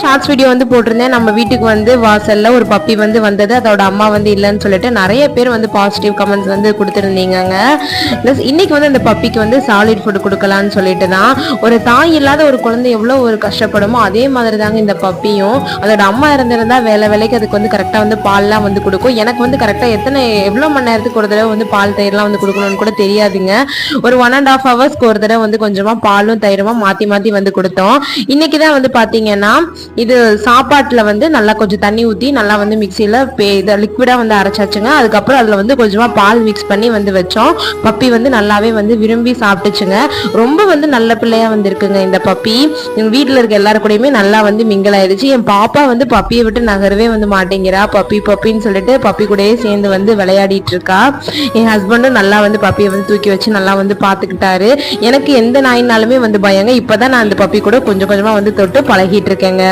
Shorts video வந்து போட்டிருந்தேன். நம்ம வீட்டுக்கு வந்து வாசல்ல ஒரு பப்பி வந்து வந்தது, அதோட அம்மா வந்து இல்லைன்னு சொல்லிட்டு நிறைய பேர் வந்து பாசிட்டிவ் கமெண்ட்ஸ் வந்து கொடுத்துருந்தீங்க. ப்ளஸ் இன்னைக்கு வந்து அந்த பப்பிக்கு வந்து சாலிட் ஃபுட் கொடுக்கலான்னு சொல்லிட்டு தான். ஒரு தாய் இல்லாத ஒரு குழந்தை எவ்வளோ ஒரு கஷ்டப்படுமோ அதே மாதிரி தாங்க இந்த பப்பியும். அதோட அம்மா இருந்திருந்தா வேலைக்கு அதுக்கு வந்து கரெக்டாக வந்து பால்லாம் வந்து கொடுக்கும். எனக்கு வந்து கரெக்டாக எவ்வளோ மணி நேரத்துக்கு ஒரு தடவை வந்து பால் தயிர்லாம் வந்து கொடுக்கணும்னு கூட தெரியாதுங்க. ஒரு 1.5 hours ஒரு தடவை வந்து கொஞ்சமாக பாலும் தயிருமா மாற்றி மாற்றி வந்து கொடுத்தோம். இன்னைக்கு தான் வந்து பார்த்தீங்கன்னா இது சாப்பாட்டுல வந்து நல்லா கொஞ்சம் தண்ணி ஊற்றி நல்லா வந்து மிக்சியில் இதை லிக்விடாக வந்து அரைச்சாச்சுங்க. அதுக்கப்புறம் அதில் வந்து கொஞ்சமாக பால் மிக்ஸ் பண்ணி வந்து வச்சோம். பப்பி வந்து நல்லாவே வந்து விரும்பி சாப்பிட்டுச்சுங்க. ரொம்ப வந்து நல்ல பிள்ளையா வந்து இருக்குங்க இந்த பப்பி. எங்கள் வீட்டில் இருக்க எல்லாரு கூடயுமே நல்லா வந்து மிங்கிள் ஆயிடுச்சு. என் பாப்பா வந்து பப்பியை விட்டு நகரவே வந்து மாட்டேங்கிறா. பப்பின்னு சொல்லிட்டு பப்பி கூடயே சேர்ந்து வந்து விளையாடிட்டு இருக்கா. என் ஹஸ்பண்டும் நல்லா வந்து பப்பியை வந்து தூக்கி வச்சு நல்லா வந்து பார்த்துக்கிட்டாரு. எனக்கு எந்த நாயினாலுமே வந்து பயங்க. இப்போதான் நான் அந்த பப்பி கூட கொஞ்சம் கொஞ்சமாக வந்து தொட்டு பழகிட்டு இருக்கேங்க.